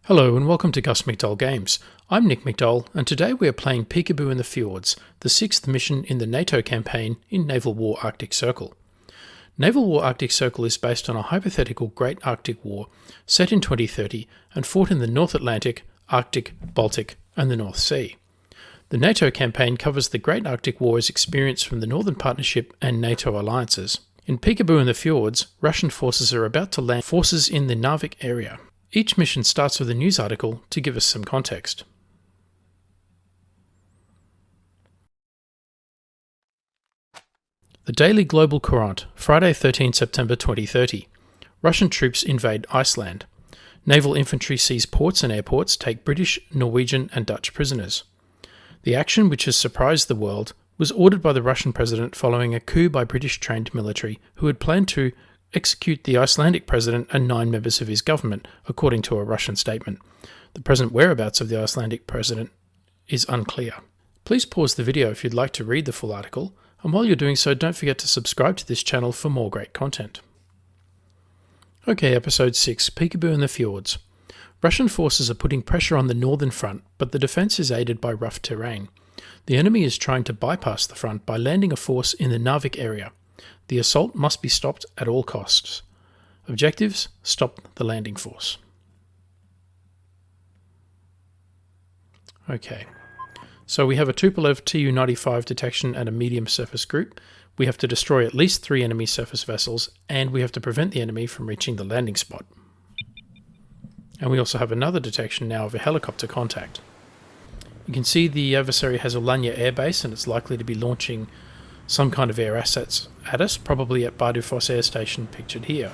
Hello and welcome to gusmcdollgames. I'm Nick McDowell and today we are playing Peekaboo in the Fjords, the 6th mission in the NATO campaign in Naval War Arctic Circle. Naval War Arctic Circle is based on a hypothetical Great Arctic War set in 2030 and fought in the North Atlantic, Arctic, Baltic and the North Sea. The NATO campaign covers the Great Arctic War's experience from the Northern Partnership and NATO alliances. In Peekaboo in the Fjords, Russian forces are about to land forces in the Narvik area. Each mission starts with a news article to give us some context. The Daily Global Courant, Friday 13 September 2030. Russian troops invade Iceland. Naval infantry seize ports and airports, take British, Norwegian and Dutch prisoners. The action, which has surprised the world, was ordered by the Russian president following a coup by British-trained military who had planned to execute the Icelandic president and 9 members of his government, according to a Russian statement. The present whereabouts of the Icelandic president is unclear. Please pause the video if you'd like to read the full article, and while you're doing so, don't forget to subscribe to this channel for more great content. Okay, Episode 6, Peekaboo in the Fjords. Russian forces are putting pressure on the northern front, but the defence is aided by rough terrain. The enemy is trying to bypass the front by landing a force in the Narvik area. The assault must be stopped at all costs. Objectives: stop the landing force. Okay, so we have a Tupolev Tu-95 detection and a medium surface group. We have to destroy at least 3 enemy surface vessels, and we have to prevent the enemy from reaching the landing spot. And we also have another detection now of a helicopter contact. You can see the adversary has Alanya Air Base, and it's likely to be launching some kind of air assets at us, probably at Bardufoss Air Station, pictured here.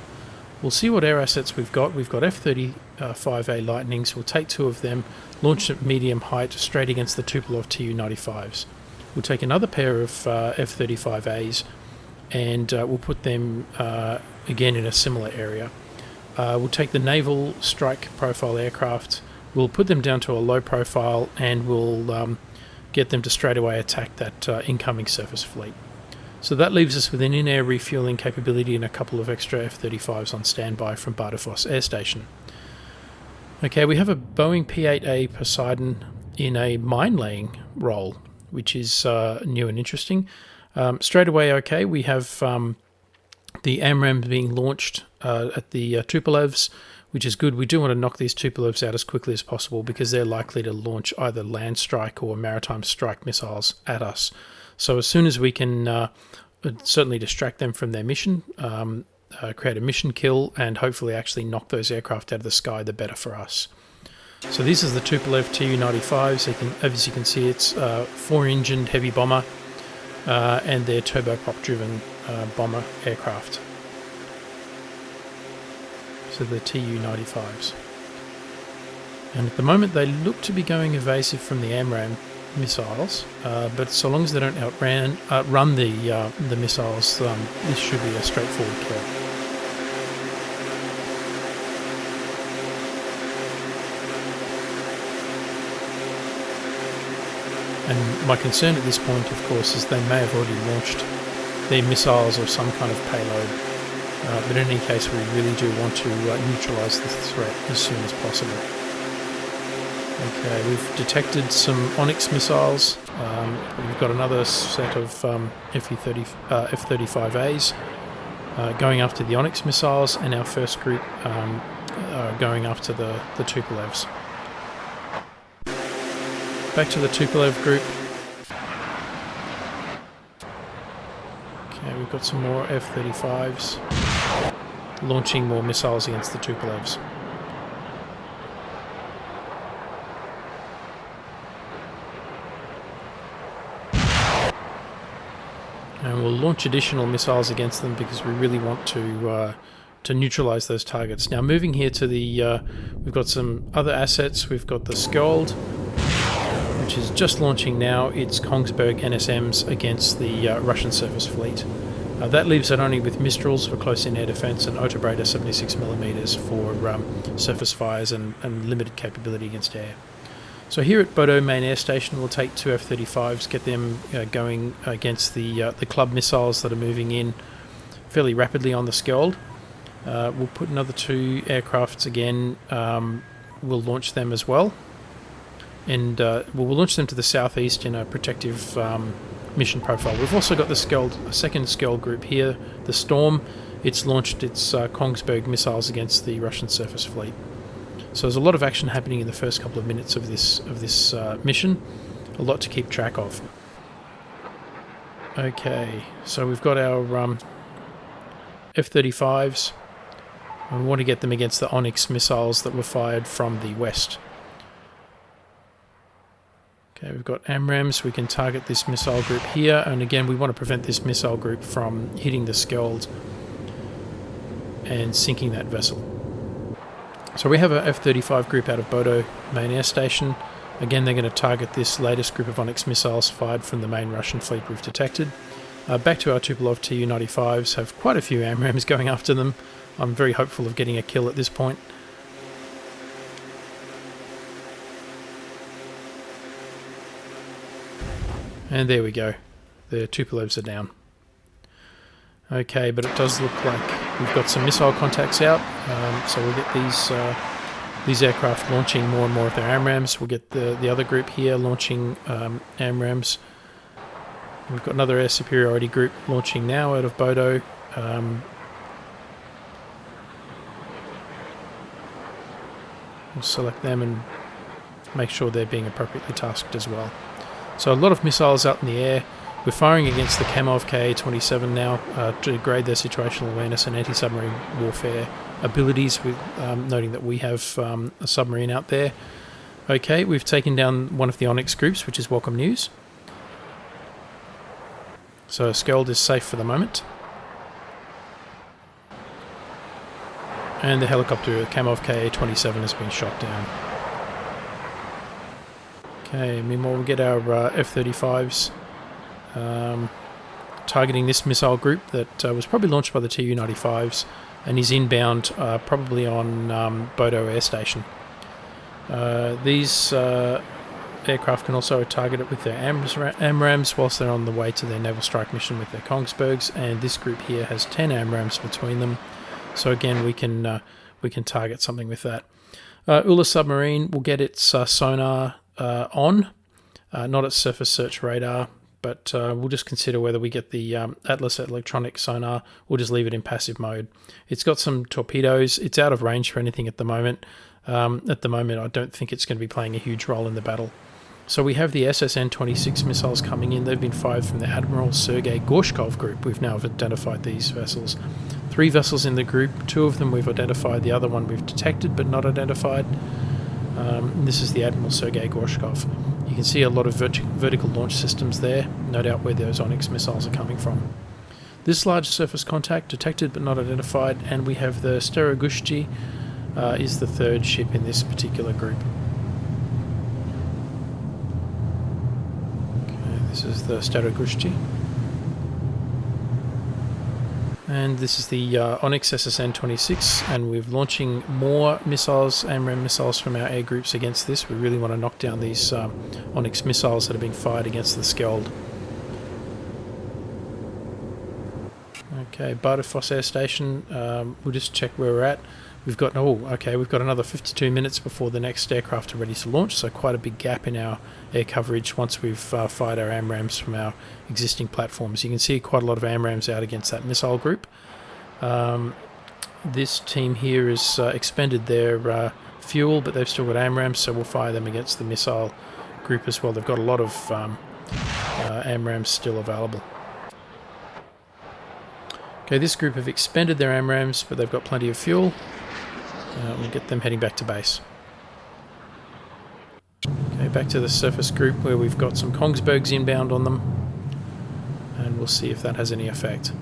We'll see what air assets we've got. We've got F-35A Lightnings. We'll take 2 of them, launch at medium height straight against the Tupolev Tu-95s. We'll take another pair of F-35As and we'll put them again in a similar area. We'll take the naval strike profile aircraft. We'll put them down to a low profile and we'll get them to straight away attack that incoming surface fleet. So that leaves us with an in-air refueling capability and a couple of extra F-35s on standby from Bardufoss Air Station. Okay, we have a Boeing P-8A Poseidon in a mine-laying role, which is new and interesting. Straight away, okay, we have the AMRAAM being launched at the Tupolevs, which is good. We do want to knock these Tupolevs out as quickly as possible because they're likely to launch either land strike or maritime strike missiles at us. So as soon as we can certainly distract them from their mission, create a mission kill, and hopefully actually knock those aircraft out of the sky, the better for us. So these are the Tupolev Tu-95s. As you can see, it's 4-engined heavy bomber and they're turboprop-driven bomber aircraft. So the Tu-95s. And at the moment they look to be going evasive from the AMRAAM missiles, but so long as they don't outrun the missiles, this should be a straightforward kill. And my concern at this point, of course, is they may have already launched their missiles or some kind of payload. But in any case, we really do want to neutralise this threat as soon as possible. Okay, we've detected some Onyx missiles. We've got another set of F-35As going after the Onyx missiles, and our first group going after the Tupolevs. Back to the Tupolev group. Okay, we've got some more F-35s launching more missiles against the Tupolevs. And we'll launch additional missiles against them because we really want to neutralise those targets. Now moving here to the, we've got some other assets. We've got the Skjold, which is just launching now its Kongsberg NSMs against the Russian surface fleet. That leaves it only with Mistrals for close-in air defence and Otobreda 76mm for surface fires and limited capability against air. So here at Bodo Main Air Station, we'll take 2 F-35s, get them going against the club missiles that are moving in fairly rapidly on the Skjold. We'll put another 2 aircrafts again we'll launch them as well. And we'll launch them to the southeast in a protective mission profile. We've also got the a second Skjold group here, the Storm. It's launched its Kongsberg missiles against the Russian surface fleet. So there's a lot of action happening in the first couple of minutes of this mission. A lot to keep track of. Okay, so we've got our F-35s. And we want to get them against the Onyx missiles that were fired from the west. Okay, we've got AMRAAMs. We can target this missile group here, and again we want to prevent this missile group from hitting the Skjold and sinking that vessel. So we have a F-35 group out of Bodo main air station. Again, they're going to target this latest group of Onyx missiles fired from the main Russian fleet we've detected. Back to our Tupolev Tu-95s, have quite a few AMRAAMs going after them. I'm very hopeful of getting a kill at this point. And there we go. The Tupolevs are down. Okay, but it does look like we've got some missile contacts out. So we'll get these aircraft launching more and more of their AMRAAMs. We'll get the other group here launching AMRAAMs. We've got another air superiority group launching now out of Bodo. We'll select them and make sure they're being appropriately tasked as well. So a lot of missiles out in the air. We're firing against the Kamov Ka-27 now to degrade their situational awareness and anti-submarine warfare abilities, with noting that we have a submarine out there. Okay, we've taken down one of the Onyx groups, which is welcome news. So Skjold is safe for the moment. And the helicopter Kamov Ka-27 has been shot down. Okay, meanwhile we'll get our F-35s targeting this missile group that was probably launched by the Tu-95s and is inbound probably on Bodo Air Station. These aircraft can also target it with their AMRAAMs whilst they're on the way to their naval strike mission with their Kongsbergs, and this group here has 10 AMRAAMs between them. So again, we can target something with that. Ula submarine will get its sonar on, not its surface search radar, but we'll just consider whether we get the Atlas electronic sonar. We'll just leave it in passive mode. It's got some torpedoes. It's out of range for anything at the moment. I don't think it's going to be playing a huge role in the battle. So we have the SSN-26 missiles coming in. They've been fired from the Admiral Sergei Gorshkov group. We've now identified these vessels. 3 vessels in the group. 2 of them we've identified. The other one we've detected but not identified. This is the Admiral Sergei Gorshkov. You can see a lot of vertical launch systems there. No doubt where those Onyx missiles are coming from. This large surface contact detected but not identified. And we have the Starogushchi is the 3rd ship in this particular group. This is the Starogushchi. And this is the Onyx SSN-26, and we're launching more missiles, AMRAAM missiles from our air groups against this. We really want to knock down these Onyx missiles that are being fired against the Skjold. Okay, Bardufoss Air Station, we'll just check where we're at. We've got another 52 minutes before the next aircraft are ready to launch, so quite a big gap in our air coverage once we've fired our AMRAAMs from our existing platforms. You can see quite a lot of AMRAAMs out against that missile group. This team here has expended their fuel, but they've still got AMRAAMs, so we'll fire them against the missile group as well. They've got a lot of AMRAAMs still available. Okay, this group have expended their AMRAAMs, but they've got plenty of fuel. We'll get them heading back to base. Okay, back to the surface group where we've got some Kongsbergs inbound on them, and we'll see if that has any effect.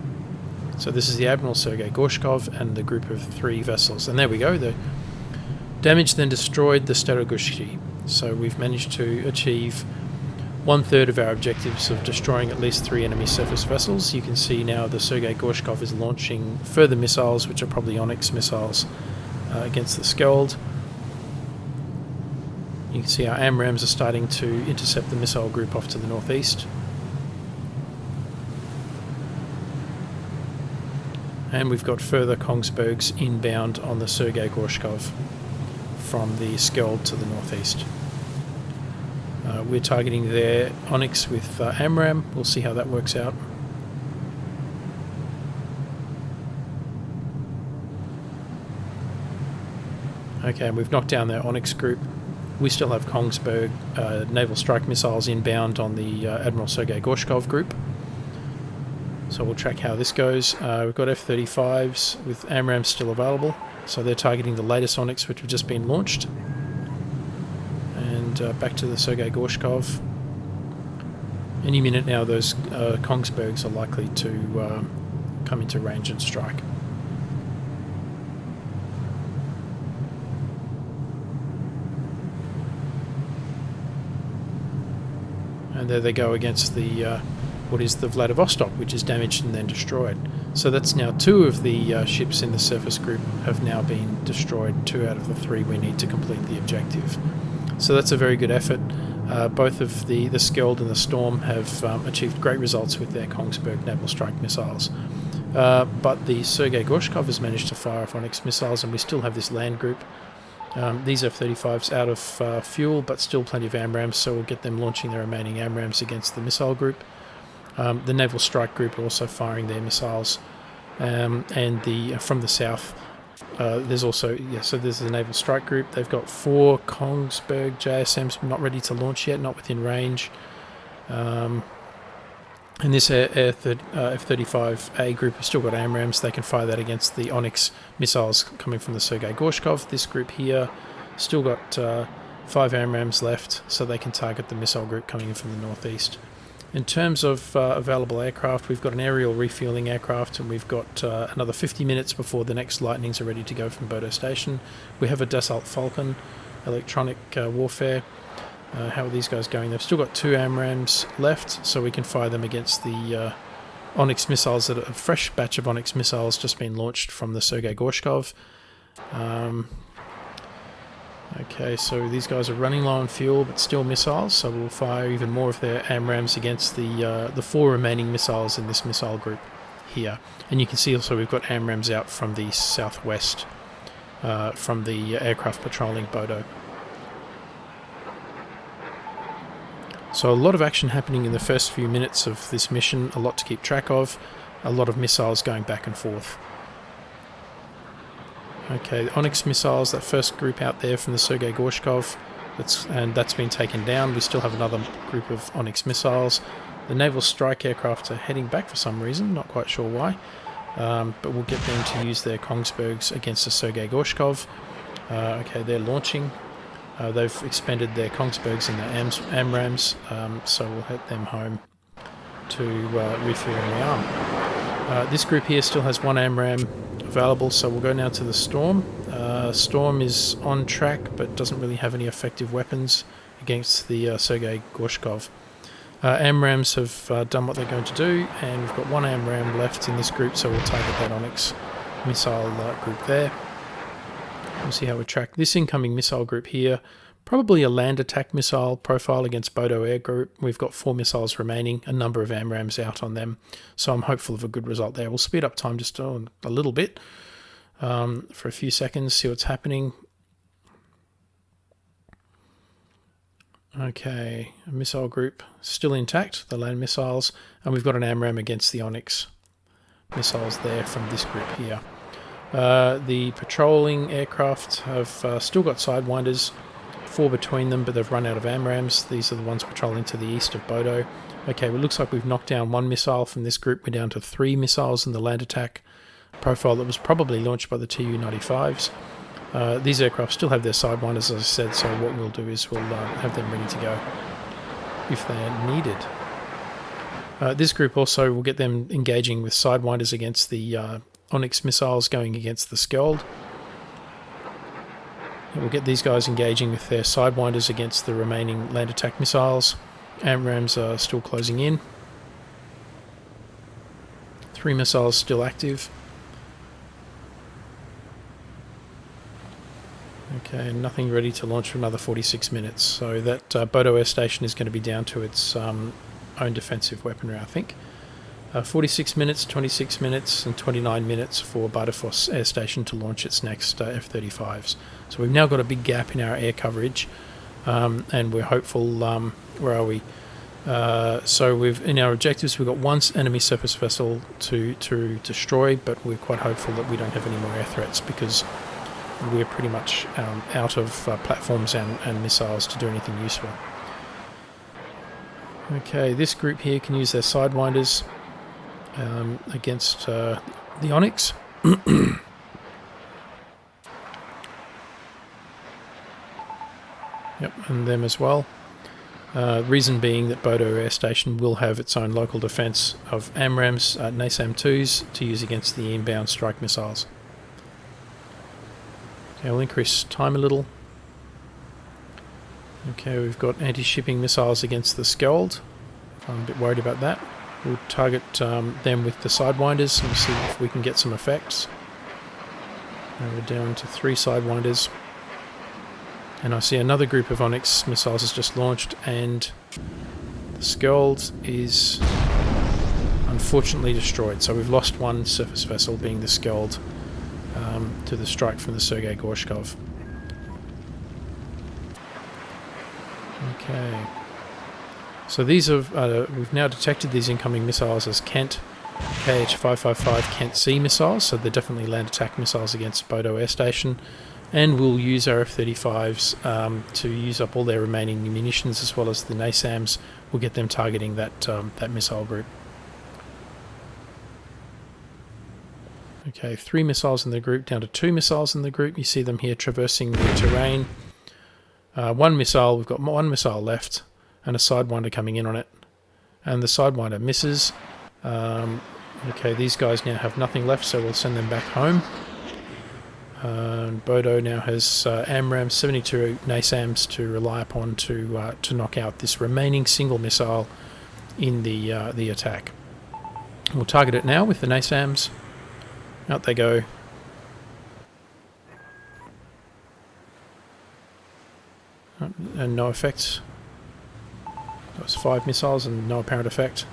So this is the Admiral Sergei Gorshkov and the group of 3 vessels, and there we go. The damage then destroyed the Starogushchi. So we've managed to achieve 1/3 of our objectives of destroying at least 3 enemy surface vessels. You can see now the Sergei Gorshkov is launching further missiles, which are probably Onyx missiles, against the Skjold. You can see our AMRAAMs are starting to intercept the missile group off to the northeast. And we've got further Kongsbergs inbound on the Sergei Gorshkov from the Skjold to the northeast. We're targeting their Onyx with AMRAAM. We'll see how that works out. Okay, and we've knocked down their Onyx group. We still have Kongsberg naval strike missiles inbound on the Admiral Sergei Gorshkov group. So we'll track how this goes. We've got F-35s with AMRAAM still available. So they're targeting the latest Onyx, which have just been launched. And back to the Sergei Gorshkov. Any minute now, those Kongsbergs are likely to come into range and strike. And there they go against the what is the Vladivostok, which is damaged and then destroyed. So that's now 2 of the ships in the surface group have now been destroyed. 2 out of the 3 we need to complete the objective. So that's a very good effort. Both of the Skjold and the Storm have achieved great results with their Kongsberg naval strike missiles. But the Sergei Gorshkov has managed to fire off Onyx missiles, and we still have this land group. These F-35s out of fuel, but still plenty of AMRAAMs, so we'll get them launching their remaining AMRAAMs against the missile group. The Naval Strike Group are also firing their missiles, and from the south, there's also so there's the Naval Strike Group. They've got 4 Kongsberg JSMs not ready to launch yet, not within range. And this F-35A group have still got AMRAAMs. They can fire that against the Onyx missiles coming from the Sergei Gorshkov. This group here still got 5 AMRAAMs left, so they can target the missile group coming in from the northeast. In terms of available aircraft, we've got an aerial refueling aircraft, and we've got another 50 minutes before the next Lightnings are ready to go from Bodo Station. We have a Dassault Falcon, electronic warfare. How are these guys going? They've still got 2 AMRAAMs left, so we can fire them against the Onyx missiles. That a fresh batch of Onyx missiles just been launched from the Sergei Gorshkov. Okay, so these guys are running low on fuel, but still missiles, so we'll fire even more of their AMRAAMs against the 4 remaining missiles in this missile group here. And you can see also we've got AMRAAMs out from the southwest, from the aircraft patrolling Bodo. So a lot of action happening in the first few minutes of this mission, a lot to keep track of, a lot of missiles going back and forth. Okay, the Onyx missiles, that first group out there from the Sergei Gorshkov, that's been taken down. We still have another group of Onyx missiles. The Naval Strike aircraft are heading back for some reason, not quite sure why, but we'll get them to use their Kongsbergs against the Sergei Gorshkov. Okay, they're launching. They've expended their Kongsbergs and their AMRAAMs, so we'll head them home to refuel and rearm. This group here still has 1 AMRAAM available, so we'll go now to the Storm. Storm is on track, but doesn't really have any effective weapons against the Sergei Gorshkov. AMRAAMs have done what they're going to do, and we've got 1 AMRAAM left in this group, so we'll target that Onyx missile group there. We'll see how we track this incoming missile group here. Probably a land attack missile profile against Bodo Air Group. We've got 4 missiles remaining, a number of AMRAAMs out on them, so I'm hopeful of a good result there. We'll speed up time just a little bit for a few seconds, see what's happening. Okay, a missile group still intact, the land missiles, and we've got an AMRAAM against the Onyx missiles there from this group here. The patrolling aircraft have still got Sidewinders, 4 between them, but they've run out of AMRAAMs. These are the ones patrolling to the east of Bodo. Okay, well, it looks like we've knocked down 1 missile from this group. We're down to 3 missiles in the land attack profile that was probably launched by the Tu-95s. These aircraft still have their Sidewinders, as I said, so what we'll do is we'll have them ready to go if they're needed. This group also will get them engaging with Sidewinders against the Onyx missiles going against the Skjold. We'll get these guys engaging with their Sidewinders against the remaining land attack missiles. AMRAAMs are still closing in. 3 missiles still active. Okay, nothing ready to launch for another 46 minutes. So that Bodo Air Station is going to be down to its own defensive weaponry, I think. 46 minutes, 26 minutes, and 29 minutes for Bardufoss Air Station to launch its next F-35s. So we've now got a big gap in our air coverage, and we're hopeful. Where are we? So we've in our objectives, we've got one enemy surface vessel to destroy, but we're quite hopeful that we don't have any more air threats because we're pretty much out of platforms and missiles to do anything useful. Okay, this group here can use their sidewinders against the Onyx. Yep, and them as well. Reason being that Bodo Air Station will have its own local defence of AMRAAMs, NASAM-2s, to use against the inbound strike missiles. Okay, I'll increase time a little. Okay, we've got anti-shipping missiles against the Skjold. I'm a bit worried about that. We'll target them with the sidewinders and see if we can get some effects. And we're down to 3 sidewinders. And I see another group of Onyx missiles has just launched, and the Skjold is unfortunately destroyed. So we've lost one surface vessel, being the Skjold, to the strike from the Sergei Gorshkov. Okay. So these are we've now detected these incoming missiles as Kent KH-555 Kent C missiles, so they're definitely land attack missiles against Bodo Air Station. And we'll use our F-35s to use up all their remaining munitions, as well as the NASAMs. We'll get them targeting that missile group. Okay, 3 missiles in the group, down to 2 missiles in the group. You see them here traversing the terrain. One missile, we've got 1 missile left, and a Sidewinder coming in on it. And the Sidewinder misses. Okay, these guys now have nothing left, so we'll send them back home. Bodo now has AMRAAM 72 NASAMs to rely upon to knock out this remaining single missile in the attack. We'll target it now with the NASAMs. Out they go. And no effect. That was 5 missiles and no apparent effect.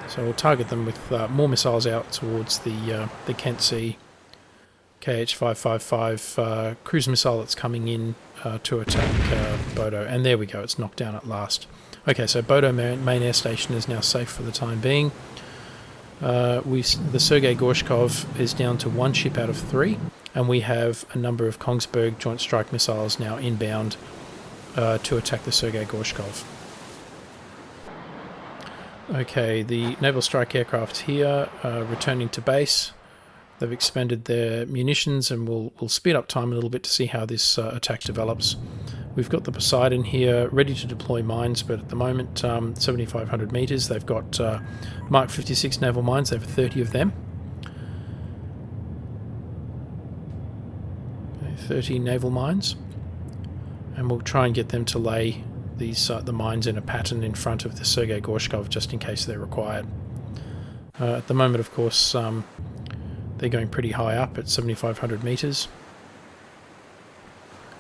So we'll target them with more missiles out towards the Kent C KH-555 cruise missile that's coming in to attack Bodo. And there we go, it's knocked down at last. Okay, so Bodo main air station is now safe for the time being. The Sergei Gorshkov is down to 1 ship out of 3, and we have a number of Kongsberg Joint Strike Missiles now inbound to attack the Sergei Gorshkov. Okay, the Naval Strike Aircraft here returning to base. They've expended their munitions, and we'll speed up time a little bit to see how this attack develops. We've got the Poseidon here ready to deploy mines, but at the moment 7,500 metres. They've got Mark 56 naval mines. They have 30 of them. Okay, 30 naval mines, and we'll try and get them to lay these the mines in a pattern in front of the Sergei Gorshkov just in case they're required. At the moment, of course, they're going pretty high up at 7,500 metres.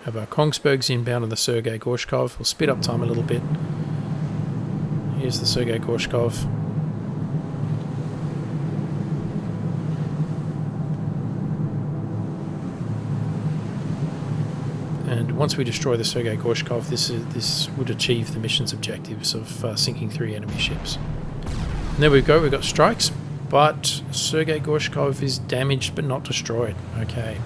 Have our Kongsbergs inbound on the Sergei Gorshkov. We'll speed up time a little bit. Here's the Sergei Gorshkov. And once we destroy the Sergei Gorshkov, this would achieve the mission's objectives of sinking 3 enemy ships. And there we go, we've got strikes. But Sergei Gorshkov is damaged but not destroyed. Okay.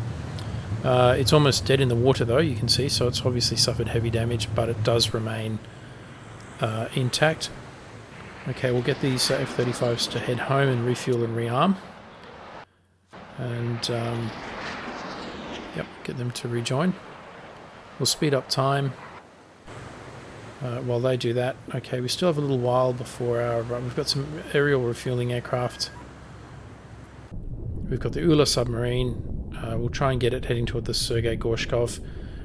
It's almost dead in the water though, you can see, so it's obviously suffered heavy damage, but it does remain intact. Okay, we'll get these F-35s to head home and refuel and rearm. And, yep, get them to rejoin. We'll speed up time while they do that. Okay, we still have a little while before our... we've got some aerial refueling aircraft. We've got the Ula submarine. We'll try and get it heading toward the Sergei Gorshkov.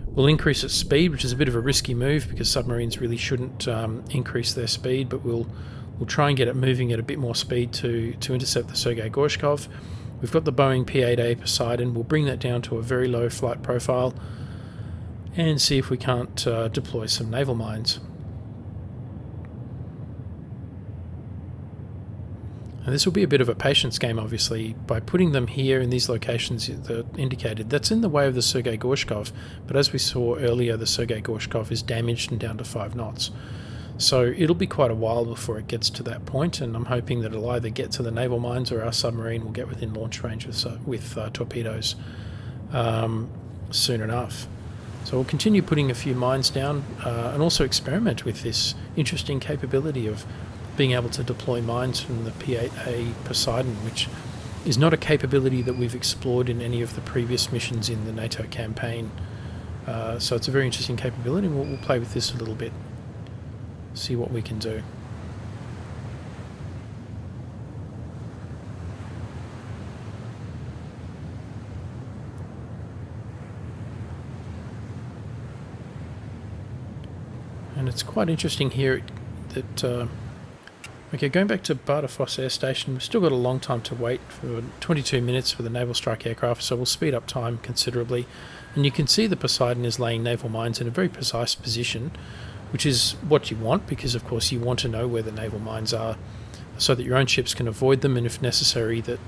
We'll increase its speed, which is a bit of a risky move because submarines really shouldn't increase their speed, but we'll try and get it moving at a bit more speed to intercept the Sergei Gorshkov. We've got the Boeing P-8A Poseidon. We'll bring that down to a very low flight profile and see if we can't deploy some naval mines. And this will be a bit of a patience game, obviously, by putting them here in these locations that are indicated. That's in the way of the Sergei Gorshkov, but as we saw earlier, the Sergei Gorshkov is damaged and down to 5 knots. So it'll be quite a while before it gets to that point, and I'm hoping that it'll either get to the naval mines or our submarine will get within launch range with torpedoes soon enough. So we'll continue putting a few mines down and also experiment with this interesting capability of being able to deploy mines from the P-8A Poseidon, which is not a capability that we've explored in any of the previous missions in the NATO campaign. So it's a very interesting capability, and we'll play with this a little bit, see what we can do. And it's quite interesting here that okay, going back to Bardufoss Air Station, we've still got a long time to wait, for 22 minutes for the naval strike aircraft, so we'll speed up time considerably. And you can see the Poseidon is laying naval mines in a very precise position, which is what you want, because of course you want to know where the naval mines are so that your own ships can avoid them, and if necessary that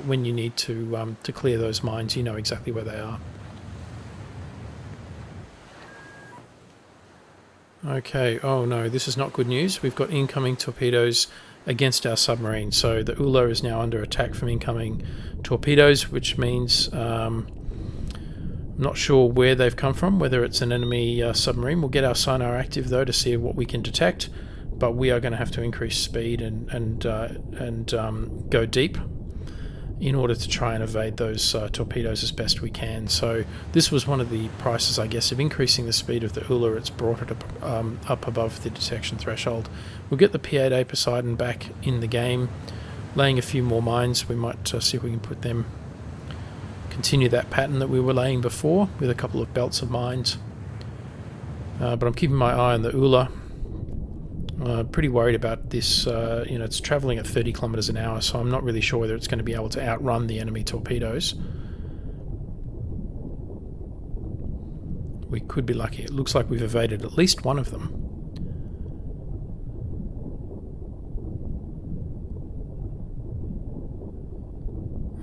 when you need to clear those mines, you know exactly where they are. Okay, oh no, this is not good news. We've got incoming torpedoes against our submarine. So the Ula is now under attack from incoming torpedoes, which means I'm not sure where they've come from, whether it's an enemy submarine. We'll get our sonar active though to see what we can detect, but we are going to have to increase speed and go deep in order to try and evade those torpedoes as best we can. So this was one of the prices, I guess, of increasing the speed of the Ula. It's brought it up above the detection threshold. We'll get the P-8A Poseidon back in the game, laying a few more mines. We might see if we can put them, continue that pattern that we were laying before with a couple of belts of mines. But I'm keeping my eye on the Ula. Pretty worried about this. It's travelling at 30 kilometers an hour, so I'm not really sure whether it's going to be able to outrun the enemy torpedoes. We could be lucky. It looks like we've evaded at least one of them.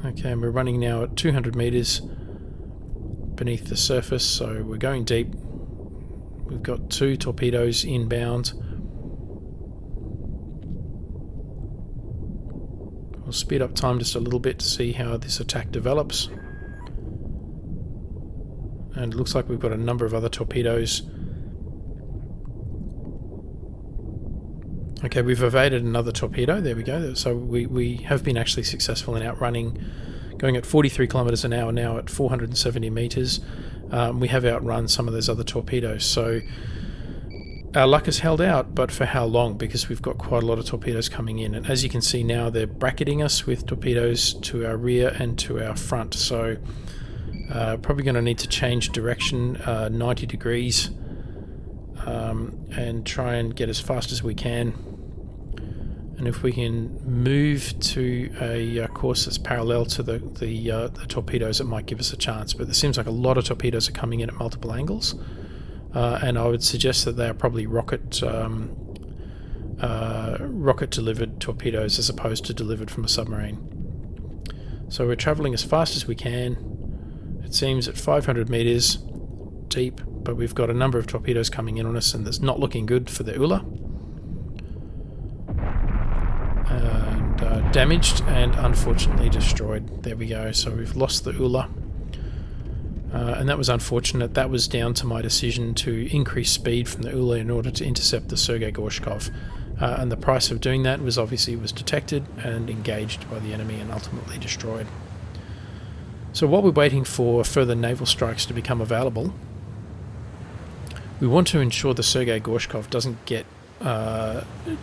Okay, and we're running now at 200 meters beneath the surface, so we're going deep. We've got 2 torpedoes inbound. We'll speed up time just a little bit to see how this attack develops. And it looks like we've got a number of other torpedoes. Okay, we've evaded another torpedo. There we go. So we have been actually successful in outrunning, going at 43 kilometers an hour now at 470 meters. We have outrun some of those other torpedoes. So our luck has held out, but for how long? Because we've got quite a lot of torpedoes coming in. And as you can see now, they're bracketing us with torpedoes to our rear and to our front. So probably going to need to change direction 90 degrees and try and get as fast as we can. And if we can move to a course that's parallel to the torpedoes, it might give us a chance. But it seems like a lot of torpedoes are coming in at multiple angles. And I would suggest that they are probably rocket delivered torpedoes as opposed to delivered from a submarine. So we're travelling as fast as we can. It seems at 500 meters deep, but we've got a number of torpedoes coming in on us, and that's not looking good for the Ula. And damaged and unfortunately destroyed. There we go. So we've lost the Ula. And that was unfortunate. That was down to my decision to increase speed from the Ula in order to intercept the Sergei Gorshkov. And the price of doing that was obviously detected and engaged by the enemy and ultimately destroyed. So while we're waiting for further naval strikes to become available, we want to ensure the Sergei Gorshkov doesn't get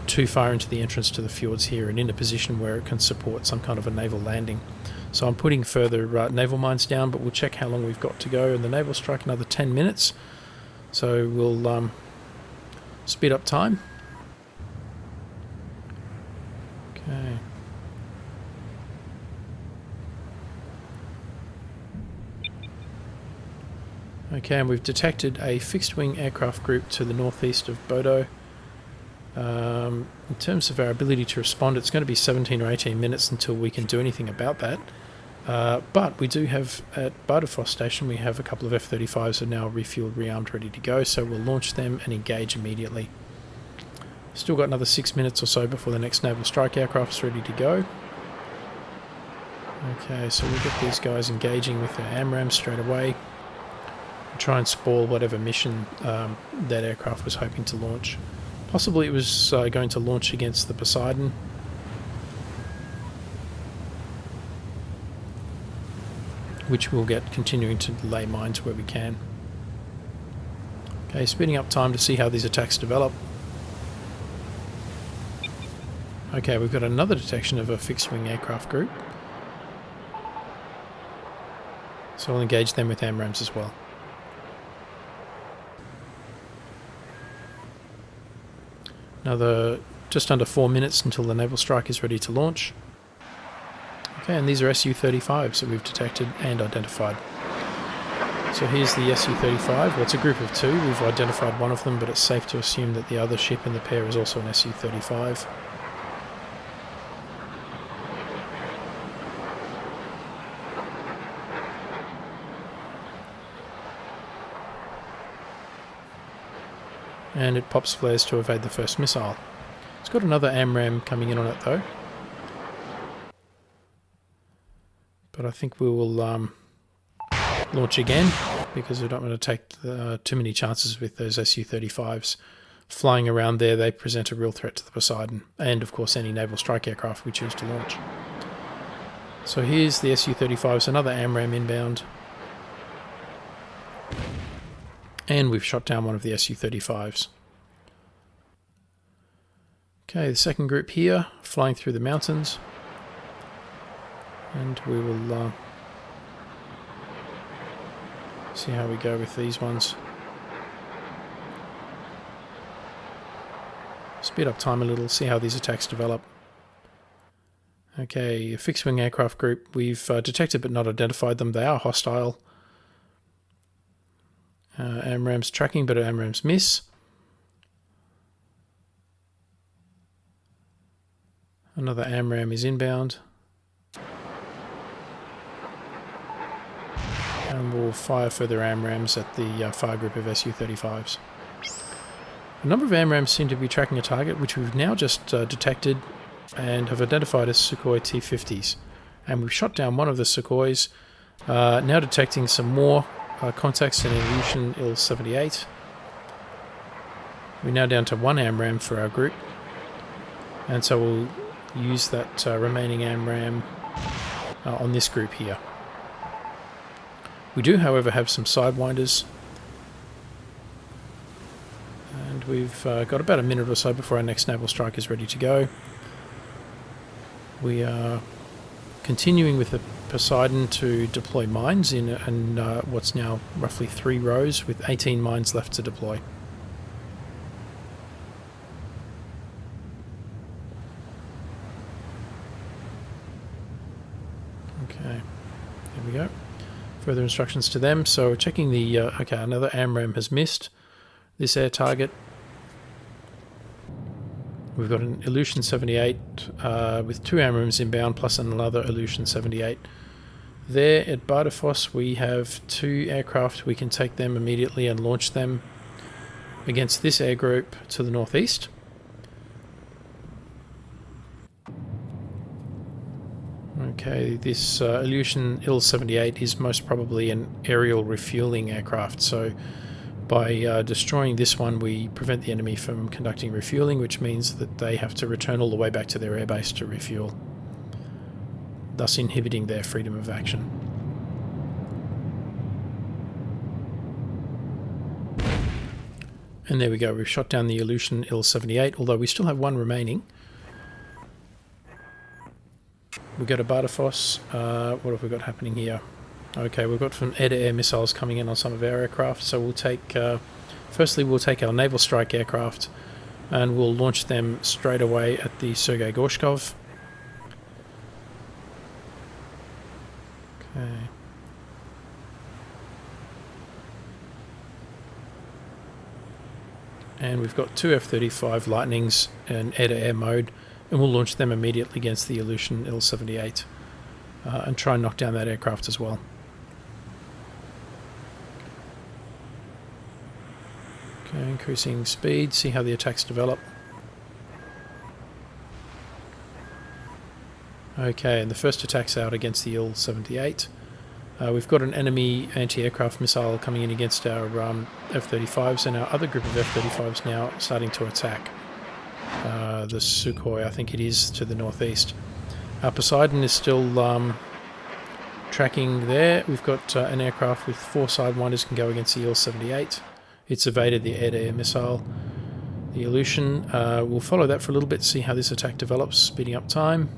too far into the entrance to the fjords here and in a position where it can support some kind of a naval landing. So I'm putting further naval mines down, but we'll check how long we've got to go. And the naval strike another 10 minutes. So we'll speed up time. Okay. Okay, and we've detected a fixed-wing aircraft group to the northeast of Bodo. In terms of our ability to respond, it's going to be 17 or 18 minutes until we can do anything about that. But we do have, at Bardufoss Station, we have a couple of F-35s are now refueled, rearmed, ready to go, so we'll launch them and engage immediately. Still got another 6 minutes or so before the next naval strike aircraft's ready to go. Okay, so we'll get these guys engaging with their AMRAAMs straight away. Try and spoil whatever mission that aircraft was hoping to launch. Possibly it was going to launch against the Poseidon. Which we'll get continuing to lay mines where we can. Okay, speeding up time to see how these attacks develop. Okay, we've got another detection of a fixed-wing aircraft group. So we'll engage them with AMRAAMs as well. Another just under 4 minutes until the naval strike is ready to launch. Okay, and these are Su-35s that we've detected and identified. So here's the Su-35. Well, it's a group of two. We've identified one of them, but it's safe to assume that the other ship in the pair is also an Su-35. And it pops flares to evade the first missile. It's got another AMRAAM coming in on it though. But I think we will launch again because we don't want to take too many chances with those Su-35s. Flying around there, they present a real threat to the Poseidon and of course any naval strike aircraft we choose to launch. So here's the Su-35s, another AMRAAM inbound. And we've shot down one of the Su-35s. Okay, the second group here, flying through the mountains. And we will see how we go with these ones. Speed up time a little, see how these attacks develop. Okay, a fixed-wing aircraft group. We've detected but not identified them. They are hostile. AMRAAMs tracking, but AMRAAMs miss. Another AMRAAM is inbound. And we'll fire further AMRAAMs at the fire group of Su-35s. A number of AMRAAMs seem to be tracking a target, which we've now just detected and have identified as Sukhoi T-50s. And we've shot down one of the Sukhois, now detecting some more contacts in Ilyushin Il-78. We're now down to one AMRAAM for our group, and so we'll use that remaining AMRAAM on this group here. We do, however, have some sidewinders, and we've got about a minute or so before our next naval strike is ready to go. We are continuing with the Poseidon to deploy mines in what's now roughly 3 rows with 18 mines left to deploy. Okay, there we go. Further instructions to them. So checking the, okay, another AMRAAM has missed this air target. We've got an Ilyushin 78 with 2 AMRAAMs inbound plus another Ilyushin 78. There at Bardufoss we have 2 aircraft. We can take them immediately and launch them against this air group to the northeast. Okay, this Ilyushin Il-78 is most probably an aerial refueling aircraft, so by destroying this one we prevent the enemy from conducting refueling, which means that they have to return all the way back to their airbase to refuel, thus inhibiting their freedom of action. And there we go, we've shot down the Ilyushin Il-78, although we still have one remaining. We go to Bardufoss. What have we got happening here? Okay, we've got some air-to-air missiles coming in on some of our aircraft, so we'll take... firstly, we'll take our naval strike aircraft and we'll launch them straight away at the Sergei Gorshkov. Okay. and we've got two F-35 Lightnings in air-to-air mode, and we'll launch them immediately against the Aleutian Il-78 and try and knock down that aircraft as well. Okay, increasing speed, see how the attacks develop. Okay, and the first attack's out against the Il-78. We've got an enemy anti-aircraft missile coming in against our F-35s, and our other group of F-35s now starting to attack the Sukhoi, I think it is, to the northeast. Poseidon is still tracking there. We've got an aircraft with 4 Sidewinders can go against the Il-78. It's evaded the air-to-air missile. The Aleutian, we'll follow that for a little bit, see how this attack develops, speeding up time.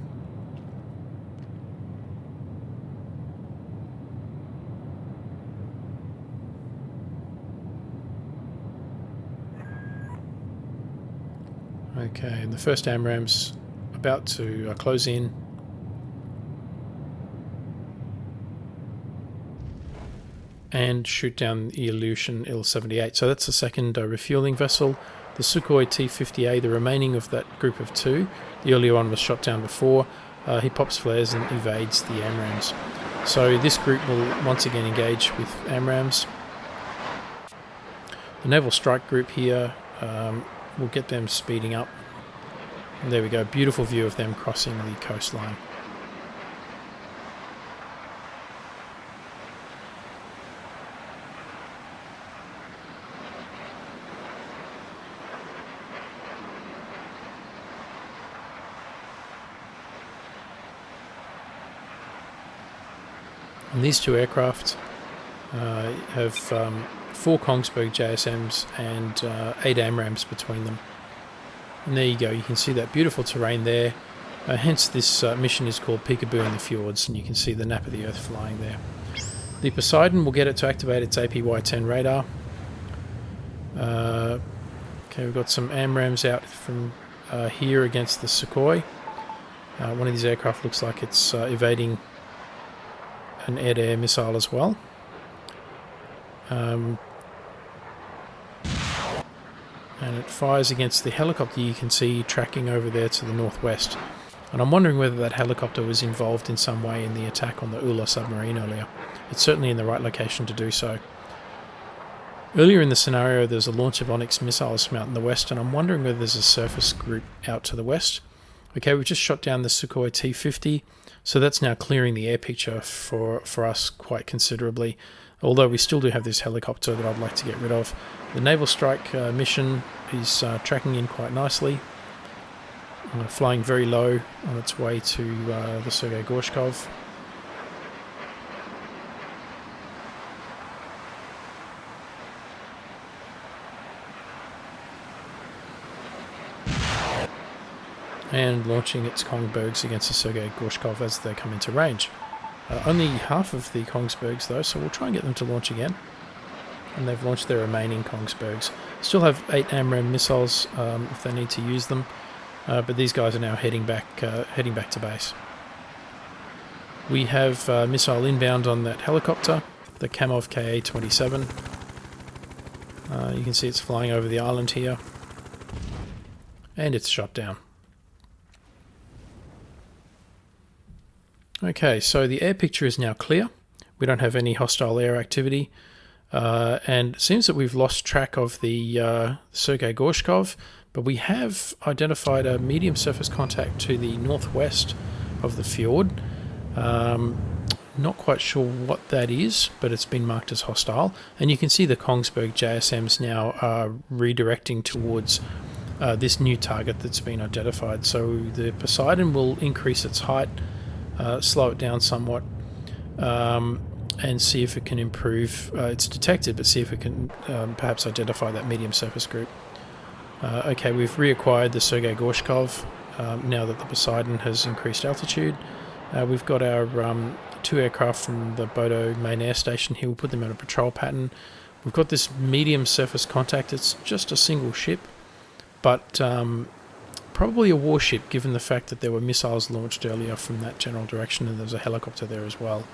Okay, and the first AMRAAM's about to close in. And shoot down the Aleutian Il-78. So that's the second refueling vessel. The Sukhoi T-50A, the remaining of that group of 2. The earlier one was shot down before. He pops flares and evades the AMRAAMs. So this group will once again engage with AMRAAMs. The Naval Strike Group here, we'll get them speeding up. And there we go, beautiful view of them crossing the coastline. And these two aircraft have 4 Kongsberg JSMs and 8 AMRAAMs between them. And there you go, you can see that beautiful terrain there. Hence this mission is called Peekaboo in the Fjords, and you can see the nap of the Earth flying there. The Poseidon will get it to activate its APY-10 radar. Okay, we've got some AMRAAMs out from here against the Sukhoi. One of these aircraft looks like it's evading an air-to-air missile as well. And it fires against the helicopter you can see tracking over there to the northwest. And I'm wondering whether that helicopter was involved in some way in the attack on the Ula submarine earlier. It's certainly in the right location to do so. Earlier in the scenario, there's a launch of Onyx missiles from out in the west, and I'm wondering whether there's a surface group out to the west. Okay, we've just shot down the Sukhoi T-50, so that's now clearing the air picture for us quite considerably, although we still do have this helicopter that I'd like to get rid of. The Naval Strike mission is tracking in quite nicely, flying very low on its way to the Sergei Gorshkov. And launching its Kongsbergs against the Sergei Gorshkov as they come into range. Only half of the Kongsbergs though, so we'll try and get them to launch again. And they've launched their remaining Kongsbergs. Still have 8 AMRAAM missiles if they need to use them, but these guys are now heading back to base. We have missile inbound on that helicopter, the Kamov Ka-27. You can see it's flying over the island here, and it's shot down. Okay, so the air picture is now clear. We don't have any hostile air activity. And it seems that we've lost track of the Sergei Gorshkov, but we have identified a medium surface contact to the northwest of the fjord. Not quite sure what that is, but it's been marked as hostile. And you can see the Kongsberg JSMs now are redirecting towards this new target that's been identified. So the Poseidon will increase its height, slow it down somewhat, and see if it can improve. It's detected, but see if it can perhaps identify that medium surface group. Okay, we've reacquired the Sergei Gorshkov now that the Poseidon has increased altitude. We've got our 2 aircraft from the Bodo main air station here. We'll put them on a patrol pattern. We've got this medium surface contact. It's just a single ship, but probably a warship, given the fact that there were missiles launched earlier from that general direction, and there was a helicopter there as well.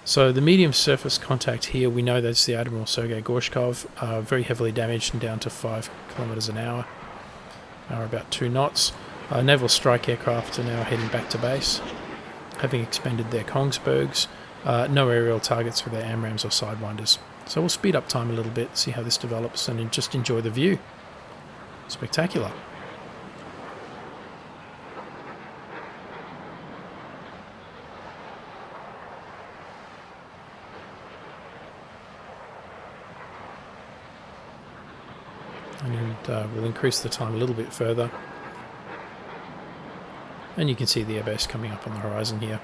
So the medium surface contact here, we know that's the Admiral Sergei Gorshkov, very heavily damaged and down to 5 kilometers an hour, or about 2 knots. Naval strike aircraft are now heading back to base, having expended their Kongsbergs. No aerial targets for their AMRAAMs or Sidewinders. So we'll speed up time a little bit, see how this develops, and just enjoy the view. Spectacular. And we'll increase the time a little bit further. And you can see the airbase coming up on the horizon here.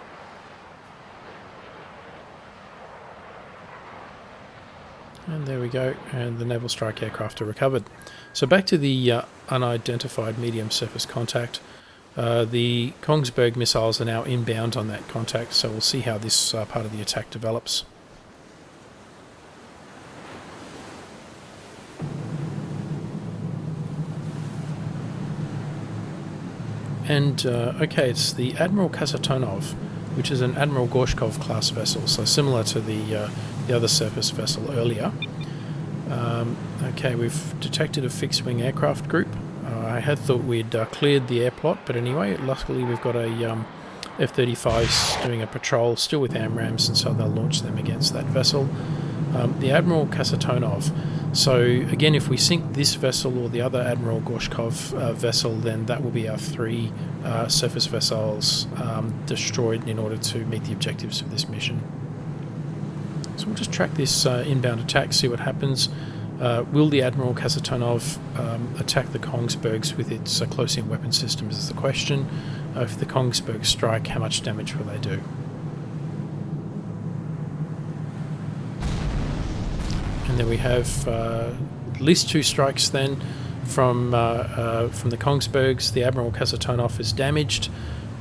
And there we go, and the naval strike aircraft are recovered. So back to the unidentified medium surface contact. The Kongsberg missiles are now inbound on that contact, so we'll see how this part of the attack develops. And okay, it's the Admiral Kasatonov, which is an Admiral Gorshkov class vessel, so similar to the other surface vessel earlier. Okay, we've detected a fixed-wing aircraft group. I had thought we'd cleared the air plot, but anyway, luckily we've got a F-35s doing a patrol, still with AMRAAMs, and so they'll launch them against that vessel. The Admiral Kasatonov. So again, if we sink this vessel or the other Admiral Gorshkov vessel, then that will be our 3 surface vessels destroyed in order to meet the objectives of this mission. So we'll just track this inbound attack, see what happens. Will the Admiral Kasatonov attack the Kongsbergs with its close-in weapon systems is the question. If the Kongsbergs strike, how much damage will they do? And then we have at least 2 strikes then from the Kongsbergs. The Admiral Kasatonov is damaged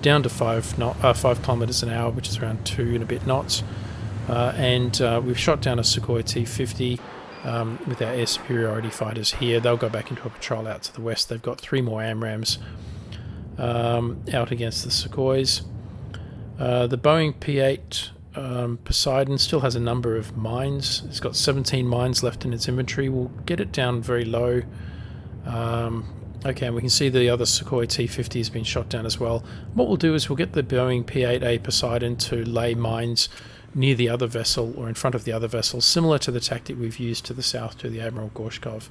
down to 5 kilometers an hour, which is around 2 and a bit knots. And we've shot down a Sukhoi T-50 with our air superiority fighters here. They'll go back into a patrol out to the west. They've got 3 more AMRAAMs out against the Sukhois. The Boeing P-8 Poseidon still has a number of mines. It's got 17 mines left in its inventory. We'll get it down very low. Okay, and we can see the other Sukhoi T-50 has been shot down as well. What we'll do is we'll get the Boeing P-8A Poseidon to lay mines near the other vessel or in front of the other vessel, similar to the tactic we've used to the south to the Admiral Gorshkov.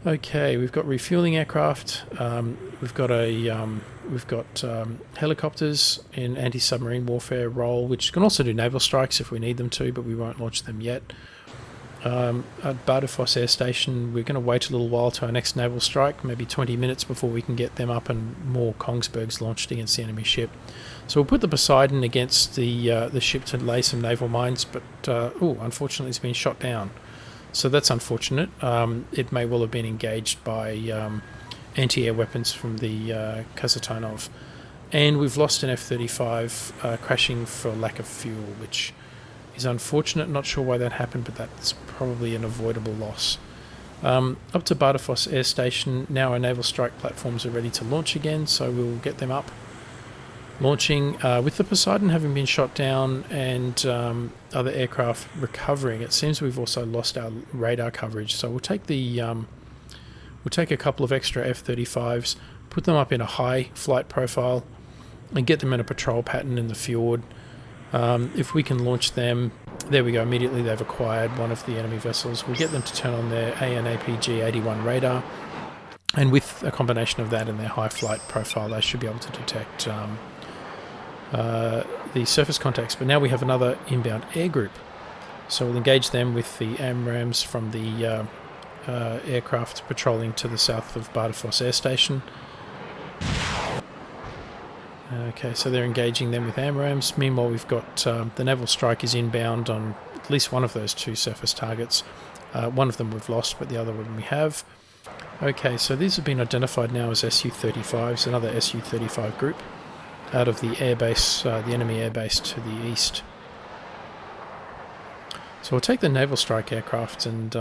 Okay, we've got refueling aircraft. We've got helicopters in anti-submarine warfare role, which can also do naval strikes if we need them to, but we won't launch them yet. At Bardufoss Air Station, we're going to wait a little while to our next naval strike, maybe 20 minutes before we can get them up and more Kongsbergs launched against the enemy ship. So we'll put the Poseidon against the ship to lay some naval mines, but unfortunately it's been shot down. So that's unfortunate. It may well have been engaged by anti-air weapons from the Kasatonov. And we've lost an F-35 crashing for lack of fuel, which is unfortunate. Not sure why that happened, but that's probably an avoidable loss. Up to Bardufoss Air Station. Now our naval strike platforms are ready to launch again, so we'll get them up. Launching with the Poseidon having been shot down and other aircraft recovering. It seems we've also lost our radar coverage, so we'll take a couple of extra F-35s, put them up in a high flight profile, and get them in a patrol pattern in the fjord. If we can launch them, there we go. Immediately they've acquired one of the enemy vessels. We'll get them to turn on their AN/APG-81 radar, and with a combination of that and their high flight profile, they should be able to detect the surface contacts. But now we have another inbound air group, so we'll engage them with the AMRAAMs from the aircraft patrolling to the south of Bardufoss Air Station. Okay, so they're engaging them with AMRAAMs. Meanwhile, we've got the naval strike is inbound on at least one of those 2 surface targets. One of them we've lost, but the other one we have. Okay, so these have been identified now as Su-35s, another Su-35 group out of the airbase, the enemy airbase to the east. So we'll take the naval strike aircraft and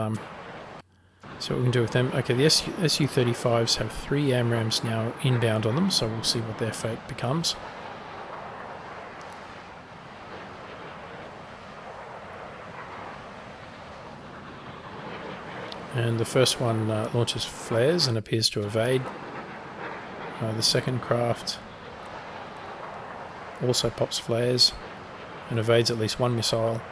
see what we can do with them. Okay, the Su-35s have 3 AMRAAMs now inbound on them, so we'll see what their fate becomes. And the first one launches flares and appears to evade. The second craft also pops flares and evades at least one missile,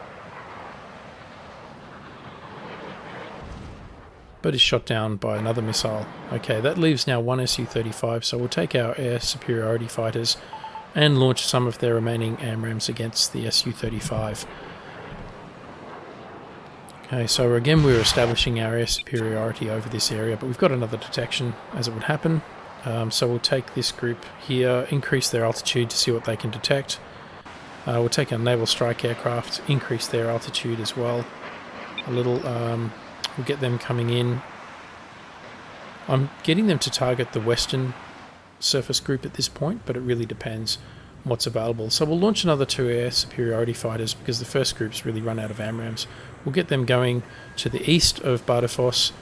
but is shot down by another missile. Okay, that leaves now one Su-35, so we'll take our air superiority fighters and launch some of their remaining AMRAAMs against the Su-35. Okay, so again we're establishing our air superiority over this area, but we've got another detection as it would happen. So we'll take this group here, increase their altitude to see what they can detect. We'll take our naval strike aircraft, increase their altitude as well a little. We'll get them coming in. I'm getting them to target the western surface group at this point, but it really depends what's available. So we'll launch another 2 air superiority fighters because the first group's really run out of AMRAAMs. We'll get them going to the east of Bardufoss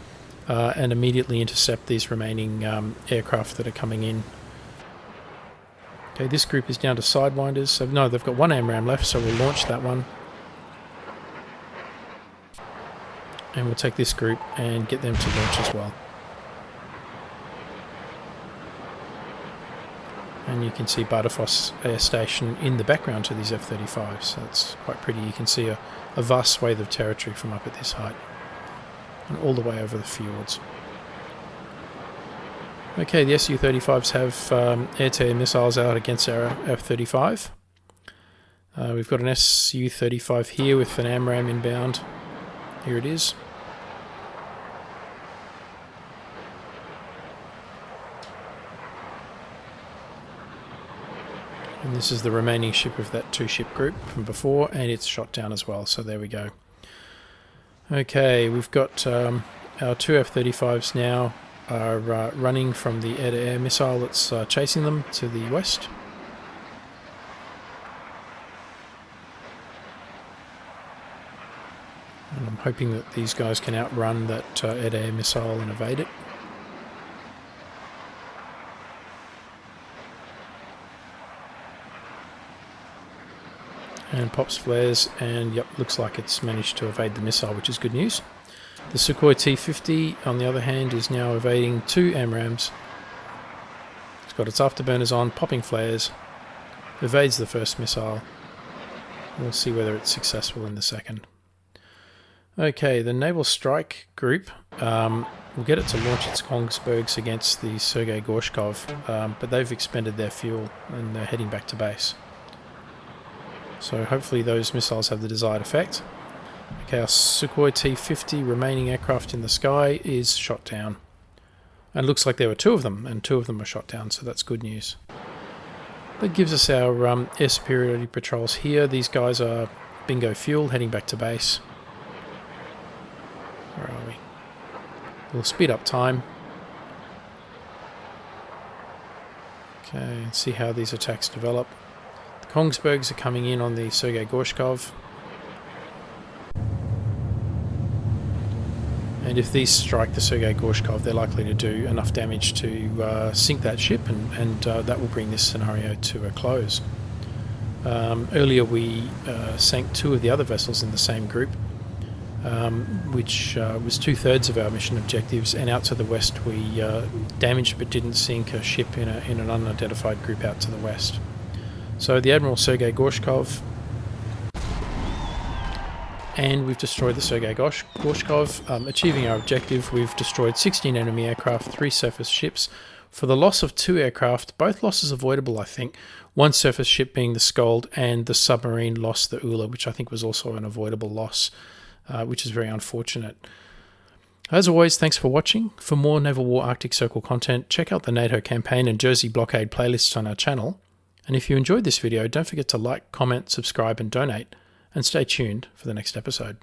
and immediately intercept these remaining aircraft that are coming in. Okay, this group is down to Sidewinders. So no, they've got one AMRAAM left, so we'll launch that one. And we'll take this group and get them to launch as well. And you can see Bardufoss Air Station in the background to these F-35s, so it's quite pretty. You can see a vast swathe of territory from up at this height, and all the way over the fjords. Okay, the Su-35s have air-to-air missiles out against our F-35. We've got an Su-35 here with an AMRAAM inbound. Here it is. And this is the remaining ship of that 2-ship group from before, and it's shot down as well, so there we go. Okay, we've got our 2 F-35s now are running from the air-to-air missile that's chasing them to the west. And I'm hoping that these guys can outrun that air-to-air missile and evade it. And pops flares, and yep, looks like it's managed to evade the missile, which is good news. The Sukhoi T-50, on the other hand, is now evading 2 AMRAAMs. It's got its afterburners on, popping flares, evades the first missile. We'll see whether it's successful in the second. Okay, the Naval Strike Group will get it to launch its Kongsbergs against the Sergei Gorshkov, but they've expended their fuel and they're heading back to base. So hopefully those missiles have the desired effect. Okay, our Sukhoi T-50 remaining aircraft in the sky is shot down. And it looks like there were 2 of them, and 2 of them were shot down, so that's good news. That gives us our air superiority patrols here. These guys are bingo fuel, heading back to base. Where are we? We'll speed up time. Okay, and see how these attacks develop. Kongsbergs are coming in on the Sergei Gorshkov. And if these strike the Sergei Gorshkov, they're likely to do enough damage to sink that ship, and that will bring this scenario to a close. Earlier we sank 2 of the other vessels in the same group, which was 2/3 of our mission objectives, and out to the west we damaged but didn't sink a ship in an unidentified group out to the west. So the Admiral Sergei Gorshkov, and we've destroyed the Sergei Gorshkov, achieving our objective. We've destroyed 16 enemy aircraft, 3 surface ships, for the loss of 2 aircraft, both losses avoidable I think, 1 surface ship being the Skald, and the submarine lost the Ula, which I think was also an avoidable loss, which is very unfortunate. As always, thanks for watching. For more Naval War Arctic Circle content, check out the NATO campaign and Jersey blockade playlists on our channel. And if you enjoyed this video, don't forget to like, comment, subscribe and donate, and stay tuned for the next episode.